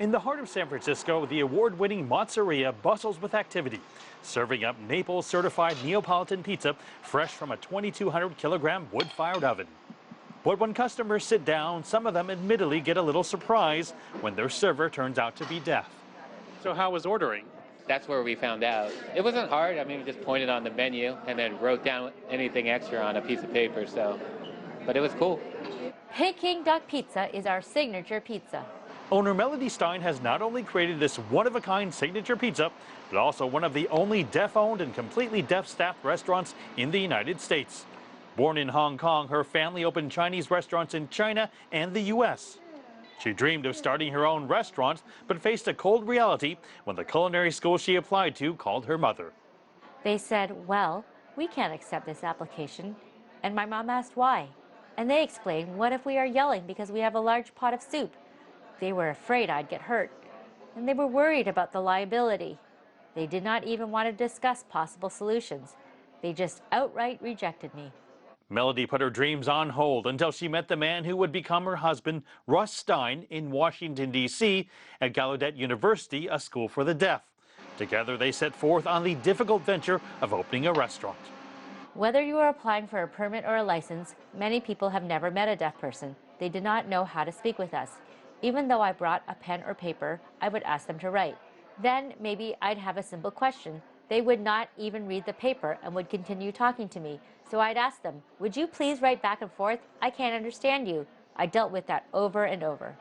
In the heart of San Francisco, the award-winning Mozzeria bustles with activity, serving up Naples-certified Neapolitan pizza fresh from a 2,200-kilogram wood-fired oven. But when customers sit down, some of them admittedly get a little surprised when their server turns out to be deaf. So how was ordering? That's where we found out. It wasn't hard. I mean, we just pointed on the menu and then wrote down anything extra on a piece of paper, but it was cool. Peking duck pizza is our signature pizza. Owner Melody Stein has not only created this one-of-a-kind signature pizza, but also one of the only deaf-owned and completely deaf-staffed restaurants in the United States. Born in Hong Kong, her family opened Chinese restaurants in China and the U.S. She dreamed of starting her own restaurant, but faced a cold reality when the culinary school she applied to called her mother. They said, well, we can't accept this application. And my mom asked why. And they explained, what if we are yelling because we have a large pot of soup? They were afraid I'd get hurt, and they were worried about the liability. They did not even want to discuss possible solutions. They just outright rejected me. Melody put her dreams on hold until she met the man who would become her husband, Russ Stein, in Washington, D.C. at Gallaudet University, a school for the deaf. Together, they set forth on the difficult venture of opening a restaurant. Whether you are applying for a permit or a license, many people have never met a deaf person. They did not know how to speak with us. Even though I brought a pen or paper, I would ask them to write. Then maybe I'd have a simple question. They would not even read the paper and would continue talking to me. So I'd ask them, would you please write back and forth? I can't understand you. I dealt with that over and over.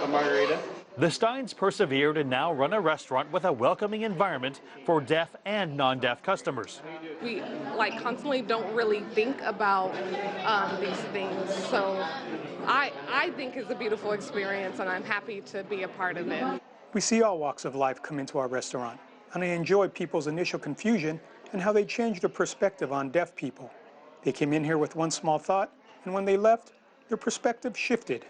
A margarita. The Steins persevered and now run a restaurant with a welcoming environment for deaf and non-deaf customers. We constantly don't really think about these things, so I think it's a beautiful experience, and I'm happy to be a part of it. We see all walks of life come into our restaurant, and I enjoy people's initial confusion and how they change their perspective on deaf people. They came in here with one small thought, and when they left, their perspective shifted.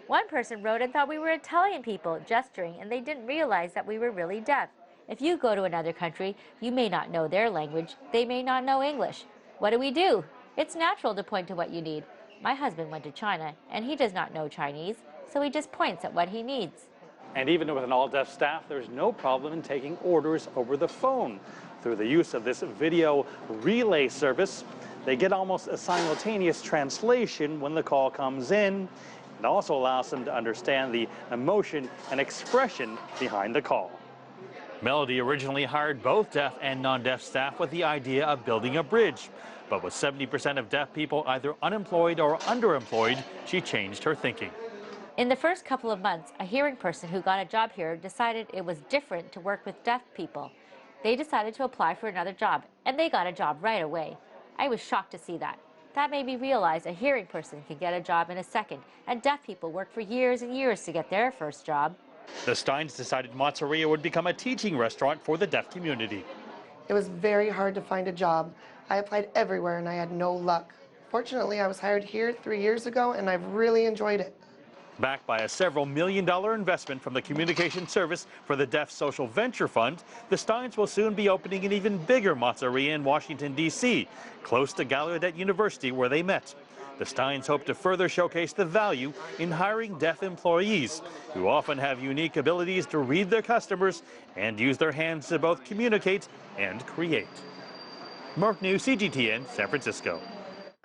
One person wrote and thought we were Italian people gesturing, and they didn't realize that we were really deaf. If you go to another country, you may not know their language. They may not know English. What do? It's natural to point to what you need. My husband went to China, and he does not know Chinese, so he just points at what he needs. And even with an all-deaf staff, there's no problem in taking orders over the phone. Through the use of this video relay service, they get almost a simultaneous translation when the call comes in. It also allows them to understand the emotion and expression behind the call. Melody originally hired both deaf and non-deaf staff with the idea of building a bridge. But with 70% of deaf people either unemployed or underemployed, she changed her thinking. In the first couple of months, a hearing person who got a job here decided it was different to work with deaf people. They decided to apply for another job, and they got a job right away. I was shocked to see that. That made me realize a hearing person can get a job in a second, and deaf people work for years and years to get their first job. The Steins decided Mozzeria would become a teaching restaurant for the deaf community. It was very hard to find a job. I applied everywhere and I had no luck. Fortunately, I was hired here 3 years ago and I've really enjoyed it. Backed by a several million-dollar investment from the Communication Service for the Deaf Social Venture Fund, the Steins will soon be opening an even bigger Mozzeria in Washington, D.C., close to Gallaudet University where they met. The Steins hope to further showcase the value in hiring deaf employees, who often have unique abilities to read their customers and use their hands to both communicate and create. Mark New, CGTN, San Francisco.